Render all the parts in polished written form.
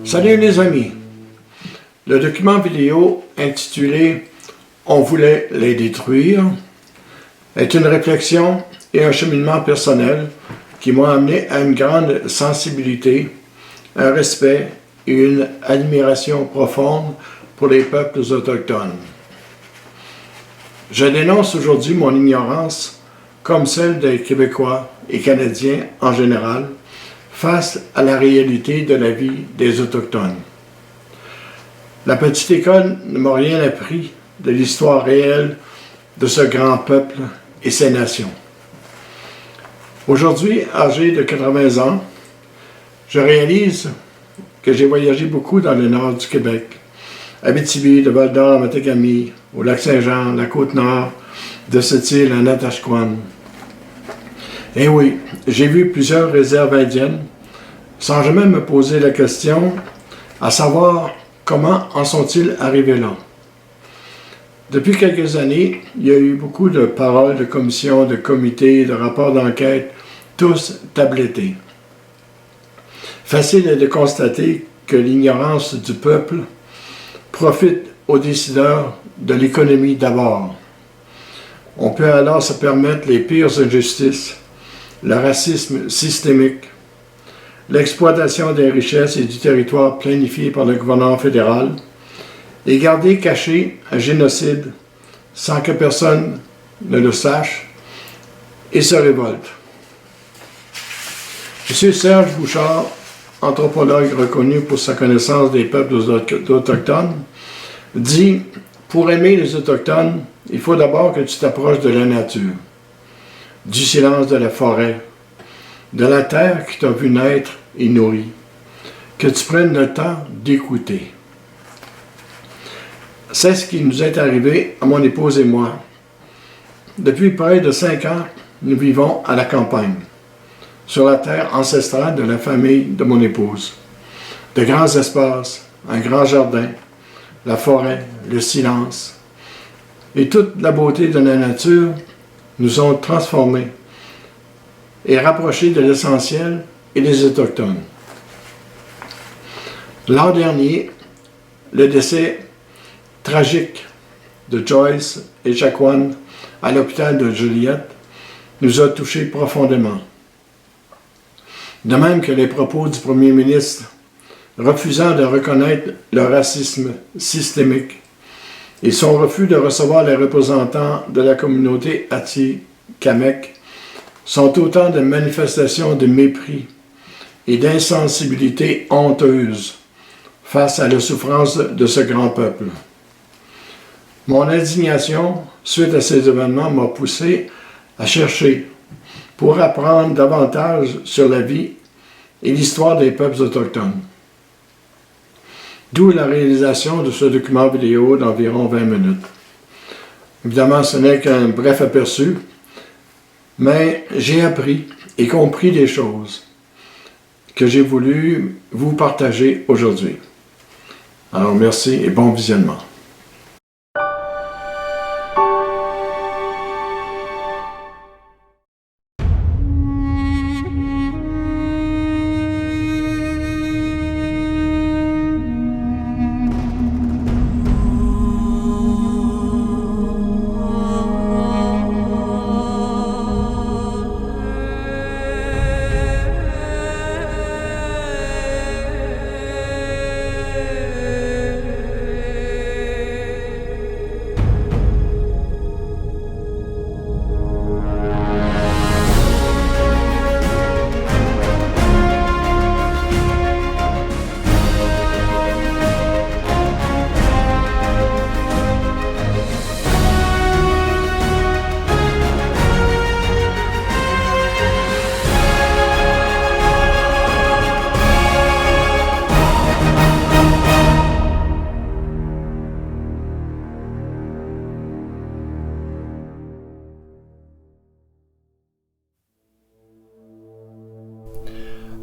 Salut les amis! Le document vidéo intitulé « On voulait les détruire » est une réflexion et un cheminement personnel qui m'ont amené à une grande sensibilité, un respect et une admiration profonde pour les peuples autochtones. Je dénonce aujourd'hui mon ignorance, comme celle des Québécois et Canadiens en général, face à la réalité de la vie des Autochtones. La petite école ne m'a rien appris de l'histoire réelle de ce grand peuple et ses nations. Aujourd'hui, âgé de 80 ans, je réalise que j'ai voyagé beaucoup dans le nord du Québec, Abitibi, de Val-d'Or, Matagami, au Lac-Saint-Jean, la Côte-Nord, de Sept-Îles à Natashquan. Et oui, j'ai vu plusieurs réserves indiennes, sans jamais me poser la question, à savoir comment en sont-ils arrivés là. Depuis quelques années, il y a eu beaucoup de paroles, de commissions, de comités, de rapports d'enquête, tous tablettés. Facile est de constater que l'ignorance du peuple profite aux décideurs de l'économie d'abord. On peut alors se permettre les pires injustices, le racisme systémique, l'exploitation des richesses et du territoire planifié par le gouvernement fédéral et garder caché un génocide sans que personne ne le sache et se révolte. M. Serge Bouchard, anthropologue reconnu pour sa connaissance des peuples autochtones, dit « Pour aimer les Autochtones, il faut d'abord que tu t'approches de la nature, du silence de la forêt, de la terre qui t'a vu naître et nourri, que tu prennes le temps d'écouter. » C'est ce qui nous est arrivé à mon épouse et moi. Depuis près de 5 ans, nous vivons à la campagne, sur la terre ancestrale de la famille de mon épouse. De grands espaces, un grand jardin, la forêt, le silence et toute la beauté de la nature nous ont transformés et rapprochés de l'essentiel et des Autochtones. L'an dernier, le décès tragique de Joyce et Echaquan à l'hôpital de Joliette nous a touchés profondément. De même que les propos du premier ministre refusant de reconnaître le racisme systémique et son refus de recevoir les représentants de la communauté Atikamekw sont autant de manifestations de mépris et d'insensibilité honteuse face à la souffrance de ce grand peuple. Mon indignation suite à ces événements m'a poussé à chercher pour apprendre davantage sur la vie et l'histoire des peuples autochtones. D'où la réalisation de ce document vidéo d'environ 20 minutes. Évidemment, ce n'est qu'un bref aperçu, mais j'ai appris et compris des choses que j'ai voulu vous partager aujourd'hui. Alors merci et bon visionnement.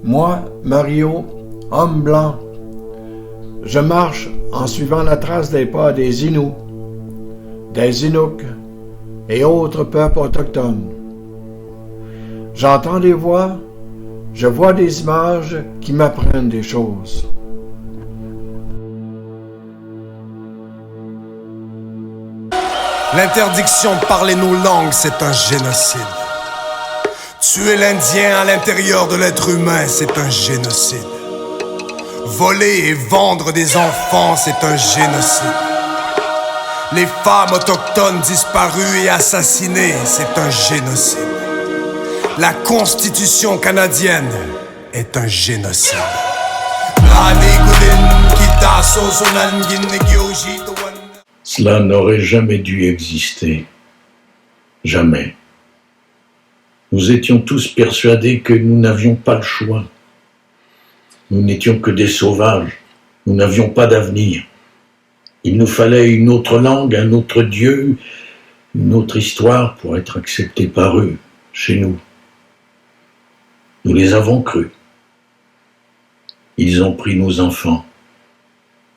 Moi, Mario, homme blanc, je marche en suivant la trace des pas des Inuits, des Inuks et autres peuples autochtones. J'entends des voix, je vois des images qui m'apprennent des choses. L'interdiction de parler nos langues, c'est un génocide. Tuer l'Indien à l'intérieur de l'être humain, c'est un génocide. Voler et vendre des enfants, c'est un génocide. Les femmes autochtones disparues et assassinées, c'est un génocide. La Constitution canadienne est un génocide. Cela n'aurait jamais dû exister. Jamais. Nous étions tous persuadés que nous n'avions pas le choix. Nous n'étions que des sauvages. Nous n'avions pas d'avenir. Il nous fallait une autre langue, un autre Dieu, une autre histoire pour être acceptés par eux, chez nous. Nous les avons crus. Ils ont pris nos enfants,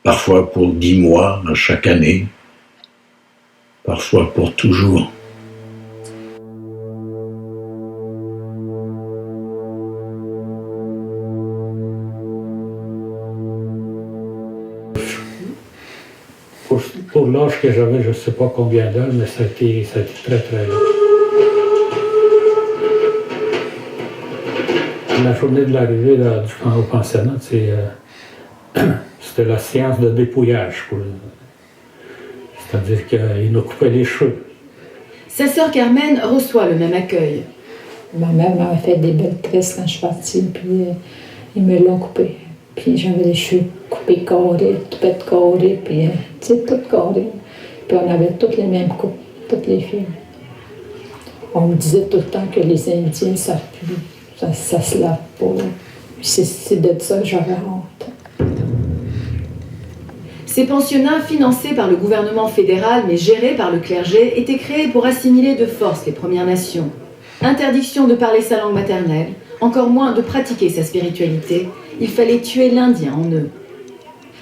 parfois pour 10 mois à chaque année, parfois pour toujours. Pour l'âge que j'avais, je ne sais pas combien d'heures, mais ça a été très très long. La journée de l'arrivée au pensionnat, c'était la séance de dépouillage. C'est-à-dire qu'ils nous coupaient les cheveux. Sa sœur Carmen reçoit le même accueil. Ma mère m'avait fait des belles tresses quand je suis partie, puis ils me l'ont coupé. Puis j'avais les cheveux coupés carrés, toupette carrée, puis tu sais, toutes carrées. Puis on avait toutes les mêmes coupes, toutes les filles. On me disait tout le temps que les Indiens ne savent plus, ça se lave pas. Puis c'est de ça que j'avais honte. Ces pensionnats, financés par le gouvernement fédéral mais gérés par le clergé, étaient créés pour assimiler de force les Premières Nations. Interdiction de parler sa langue maternelle, encore moins de pratiquer sa spiritualité. Il fallait tuer l'Indien en eux.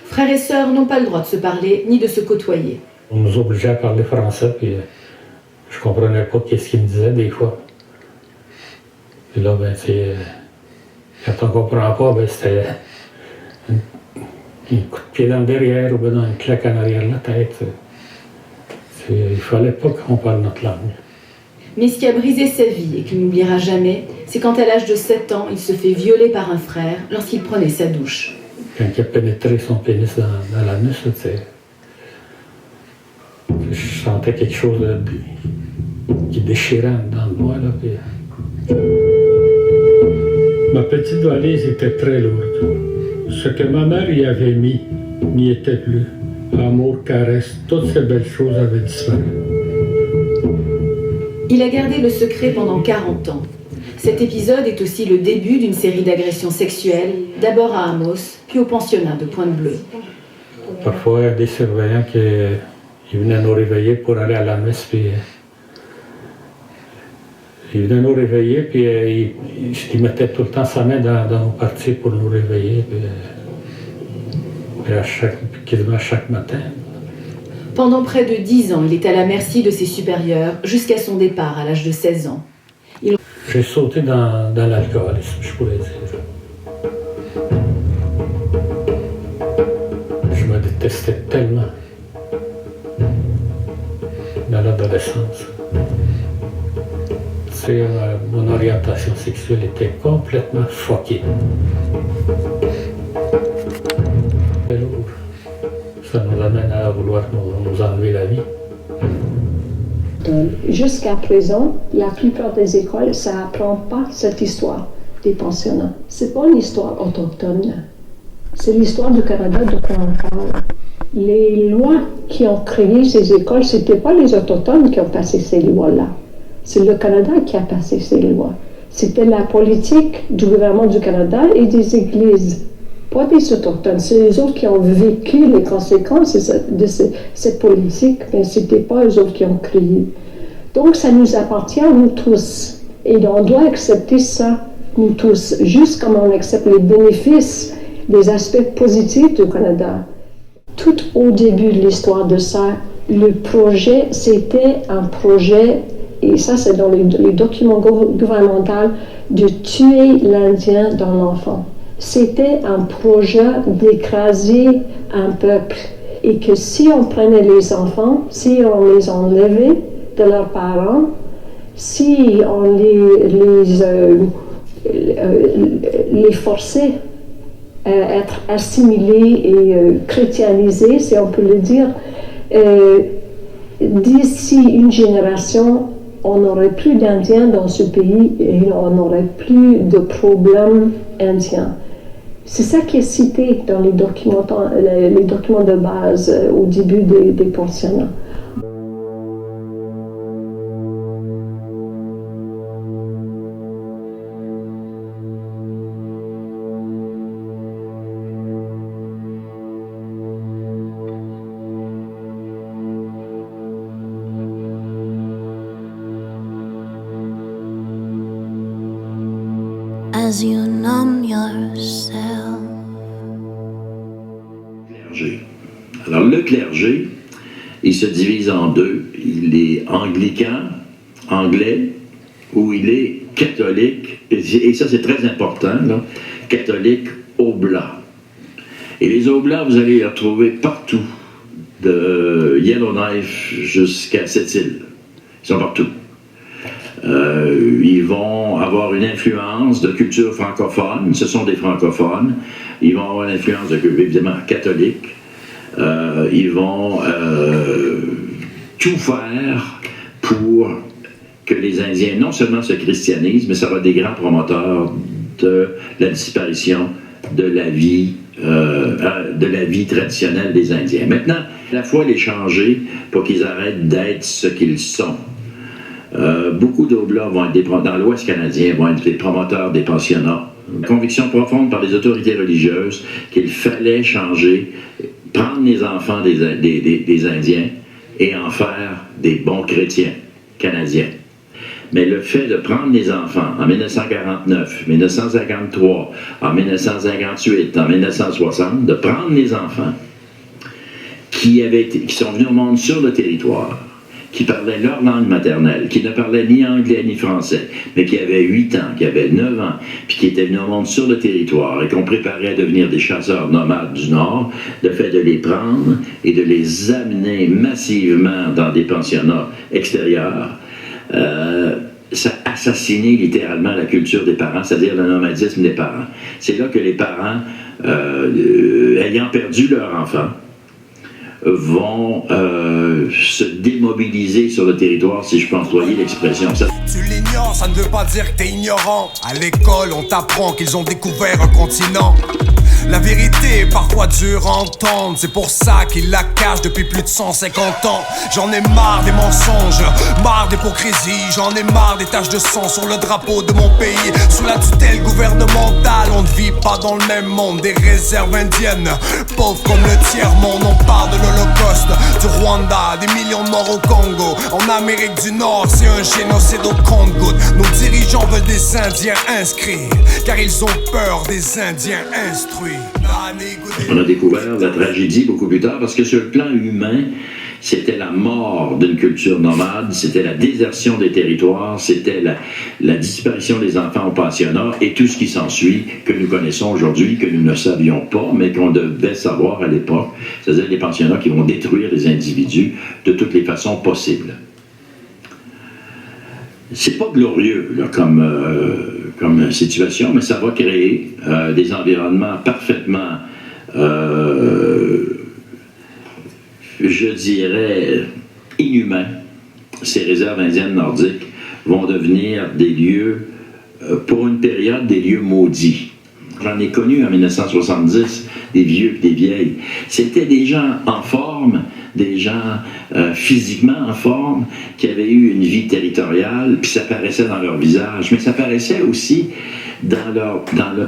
Frères et sœurs n'ont pas le droit de se parler ni de se côtoyer. On nous obligeait à parler français, puis je comprenais pas qu'est-ce qu'ils me disaient des fois. Et là, quand on comprend pas, c'était un coup de pied dans le derrière ou bien une claque en arrière de la tête. Il fallait pas qu'on parle notre langue. Mais ce qui a brisé sa vie et qu'il n'oubliera jamais, c'est quand à l'âge de 7 ans, il se fait violer par un frère lorsqu'il prenait sa douche. Quand il a pénétré son pénis dans l'anus, je sentais quelque chose qui déchirait dans le moi. Ma petite valise était très lourde. Ce que ma mère y avait mis n'y était plus. Amour, caresse, toutes ces belles choses avaient disparu. Il a gardé le secret pendant 40 ans. Cet épisode est aussi le début d'une série d'agressions sexuelles, d'abord à Amos, puis au pensionnat de Pointe-Bleue. Parfois, il y a des surveillants qui venaient nous réveiller pour aller à la messe, puis ils venaient nous réveiller, puis ils mettaient tout le temps sa main dans nos parties pour nous réveiller, puis quasiment chaque matin. Pendant près de 10 ans, il est à la merci de ses supérieurs, jusqu'à son départ à l'âge de 16 ans. J'ai sauté dans l'alcoolisme, je pourrais dire. Je me détestais tellement dans l'adolescence. Mon orientation sexuelle était complètement fuckée. C'est lourd. Ça nous amène à vouloir nous enlever la vie. Jusqu'à présent, la plupart des écoles, ça n'apprend pas cette histoire des pensionnats. C'est pas une histoire autochtone. C'est l'histoire du Canada dont on parle. Les lois qui ont créé ces écoles, c'était pas les Autochtones qui ont passé ces lois-là. C'est le Canada qui a passé ces lois. C'était la politique du gouvernement du Canada et des églises. Pas des Autochtones, c'est les autres qui ont vécu les conséquences de cette politique, mais ce n'était pas eux autres qui ont créé. Donc ça nous appartient à nous tous. Et on doit accepter ça, nous tous, juste comme on accepte les bénéfices, les aspects positifs du Canada. Tout au début de l'histoire de ça, le projet, c'était un projet, et ça c'est dans les documents gouvernementaux, de tuer l'Indien dans l'enfant. C'était un projet d'écraser un peuple. et que si on prenait les enfants, si on les enlevait de leurs parents, si on les forçait à être assimilés et chrétianisés, si on peut le dire, d'ici une génération, on n'aurait plus d'Indiens dans ce pays et on n'aurait plus de problèmes indiens. C'est ça qui est cité dans les documents de base au début des pensionnats. As you numb yourself. Clergé. Alors le clergé, il se divise en deux. Il est anglican, anglais, ou il est catholique, et ça c'est très important, là, catholique oblat. Et les oblats, vous allez les retrouver partout, de Yellowknife jusqu'à Sept-Îles. Ils sont partout. Ils vont avoir une influence de culture francophone, ce sont des francophones, ils vont avoir une influence de culture évidemment catholique, ils vont tout faire pour que les Indiens non seulement se christianisent, mais ça va être des grands promoteurs de la disparition de la vie traditionnelle des Indiens. Maintenant, à la fois les changer pour qu'ils arrêtent d'être ce qu'ils sont. Beaucoup d'oblats vont être dans l'Ouest canadien vont être des promoteurs des pensionnats. Conviction profonde par les autorités religieuses qu'il fallait changer, prendre les enfants des Indiens et en faire des bons chrétiens canadiens. Mais le fait de prendre les enfants en 1949, 1953, en 1958, en 1960, de prendre les enfants qui sont venus au monde sur le territoire, qui parlaient leur langue maternelle, qui ne parlaient ni anglais ni français, mais qui avaient 8 ans, qui avaient 9 ans, puis qui étaient venus au monde sur le territoire et qu'on préparait à devenir des chasseurs nomades du Nord, le fait de les prendre et de les amener massivement dans des pensionnats extérieurs, ça a assassiné littéralement la culture des parents, c'est-à-dire le nomadisme des parents. C'est là que les parents, ayant perdu leur enfant, vont se démobiliser sur le territoire, si je peux employer l'expression. Tu l'ignores, ça ne veut pas dire que t'es ignorant. À l'école, on t'apprend qu'ils ont découvert un continent. La vérité est parfois dure à entendre, c'est pour ça qu'ils la cachent depuis plus de 150 ans. J'en ai marre des mensonges, marre d'hypocrisie, j'en ai marre des taches de sang sur le drapeau de mon pays. Sous la tutelle gouvernementale, on ne vit pas dans le même monde. Des réserves indiennes, pauvres comme le tiers-monde. On parle de l'Holocauste, du Rwanda, des millions de morts au Congo. En Amérique du Nord, c'est un génocide au compte-gouttes. Nos dirigeants veulent des Indiens inscrits, car ils ont peur des Indiens instruits. On a découvert la tragédie beaucoup plus tard parce que sur le plan humain, c'était la mort d'une culture nomade, c'était la désertion des territoires, c'était la disparition des enfants au pensionnat et tout ce qui s'ensuit que nous connaissons aujourd'hui, que nous ne savions pas, mais qu'on devait savoir à l'époque. C'est-à-dire les pensionnats qui vont détruire les individus de toutes les façons possibles. C'est pas glorieux là, comme situation, mais ça va créer des environnements parfaitement, je dirais, inhumains. Ces réserves indiennes nordiques vont devenir des lieux, pour une période, des lieux maudits. J'en ai connu en 1970, des vieux et des vieilles. C'était des gens en forme, des gens physiquement en forme, qui avaient eu une vie territoriale, puis ça paraissait dans leur visage, mais ça paraissait aussi dans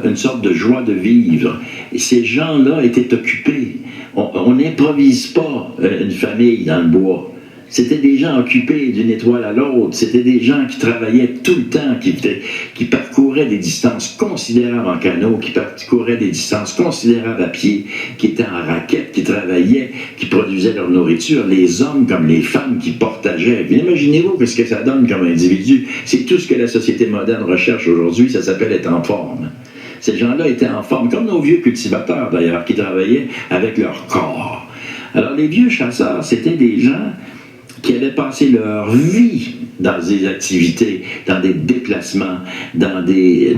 une sorte de joie de vivre. Et ces gens-là étaient occupés. On n'improvise pas une famille dans le bois. C'était des gens occupés d'une étoile à l'autre. C'était des gens qui travaillaient tout le temps, qui parcouraient des distances considérables en canot, qui parcouraient des distances considérables à pied, qui étaient en raquette, qui travaillaient, qui produisaient leur nourriture. Les hommes comme les femmes qui partageaient. Imaginez-vous ce que ça donne comme individu. C'est tout ce que la société moderne recherche aujourd'hui. Ça s'appelle être en forme. Ces gens-là étaient en forme, comme nos vieux cultivateurs d'ailleurs, qui travaillaient avec leur corps. Alors les vieux chasseurs, c'était des gens qui avaient passé leur vie dans des activités, dans des déplacements, dans des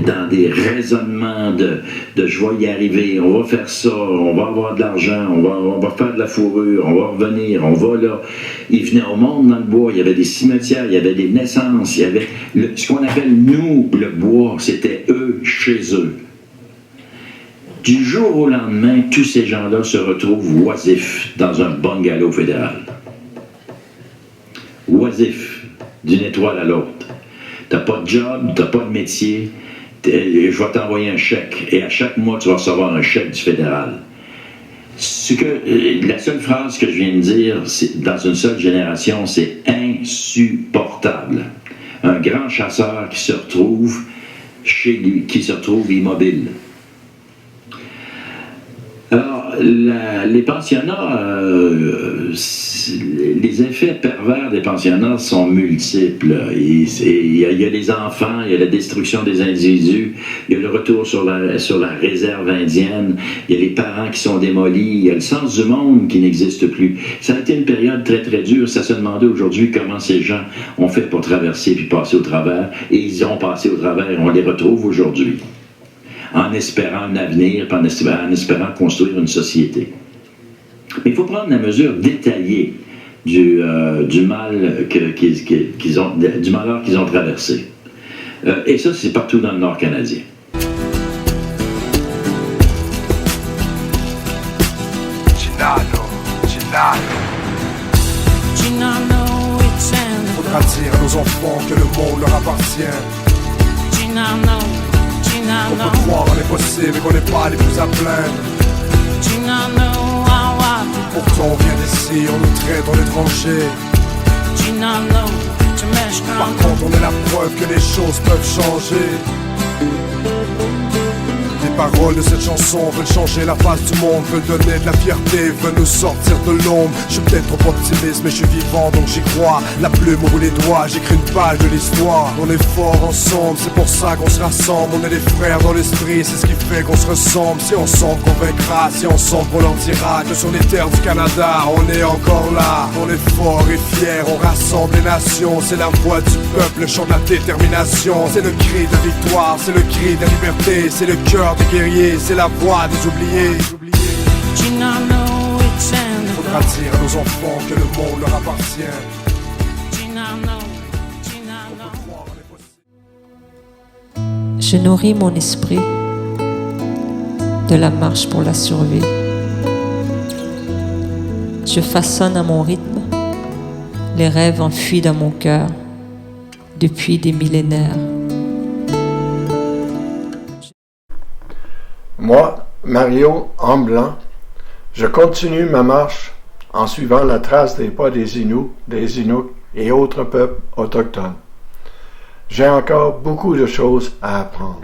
raisonnements de je vais y arriver, on va faire ça, on va avoir de l'argent, on va faire de la fourrure, on va revenir, on va là. Ils venaient au monde dans le bois, il y avait des cimetières, il y avait des naissances, il y avait ce qu'on appelle nous, le bois, c'était eux chez eux. Du jour au lendemain, tous ces gens-là se retrouvent oisifs dans un bungalow fédéral. Oisif, d'une étoile à l'autre. T'as pas de job, t'as pas de métier, je vais t'envoyer un chèque, et à chaque mois, tu vas recevoir un chèque du fédéral. La seule phrase que je viens de dire, dans une seule génération, c'est insupportable. Un grand chasseur qui se retrouve chez lui, qui se retrouve immobile. Alors, les pensionnats, les effets pervers des pensionnats sont multiples. Il y a les enfants, il y a la destruction des individus, il y a le retour sur la réserve indienne, il y a les parents qui sont démolis, il y a le sens du monde qui n'existe plus. Ça a été une période très très dure. Ça se demandait aujourd'hui comment ces gens ont fait pour traverser puis passer au travers, et ils ont passé au travers, on les retrouve aujourd'hui, en espérant un avenir, en espérant construire une société. Mais il faut prendre la mesure détaillée du mal du malheur qu'ils ont traversé. Et ça, c'est partout dans le Nord canadien. Faudra dire à nos enfants que le monde leur appartient. On peut croire en l'impossible et qu'on n'est pas les plus à plaindre. Pourtant on vient d'ici, on nous traite en étrangers. Par contre on est la preuve que les choses peuvent changer. Les paroles de cette chanson veulent changer la face du monde, veulent donner de la fierté, veulent nous sortir de l'ombre. Je suis peut-être trop optimiste mais je suis vivant donc j'y crois. La plume au bout des doigts, j'écris une page de l'histoire. On est forts ensemble, c'est pour ça qu'on se rassemble. On est des frères dans l'esprit, c'est ce qui fait qu'on se ressemble. Si ensemble qu'on vaincra, si ensemble qu'on leur dira que sur les terres du Canada on est encore là. On est forts et fiers, on rassemble les nations. C'est la voix du peuple, le chant de la détermination. C'est le cri de victoire, c'est le cri de la liberté, c'est le cœur des guerriers, c'est la voix des oubliés. Faudra dire à nos enfants que le monde leur appartient. Je nourris mon esprit de la marche pour la survie. Je façonne à mon rythme les rêves enfuis dans mon cœur depuis des millénaires. Moi, Mario Amblant, je continue ma marche en suivant la trace des pas des Inuits, des Inuks et autres peuples autochtones. J'ai encore beaucoup de choses à apprendre.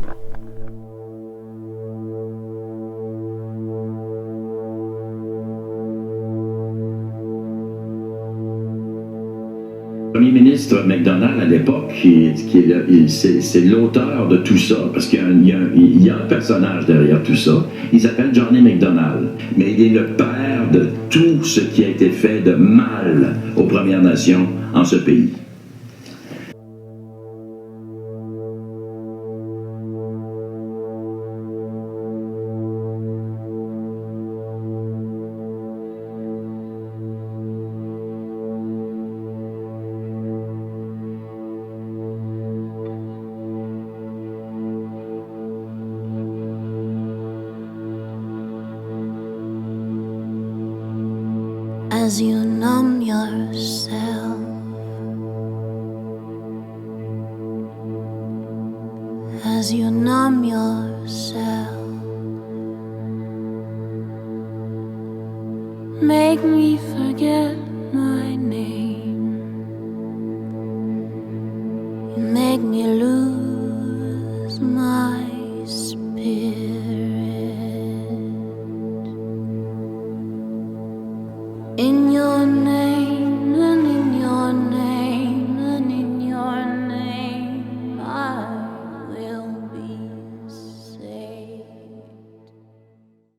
Le premier ministre MacDonald à l'époque, c'est l'auteur de tout ça, parce qu'il y a un personnage derrière tout ça. Il s'appelle Johnny MacDonald, mais il est le père de tout ce qui a été fait de mal aux Premières Nations en ce pays. As you numb yourself, as you numb yourself, make me forget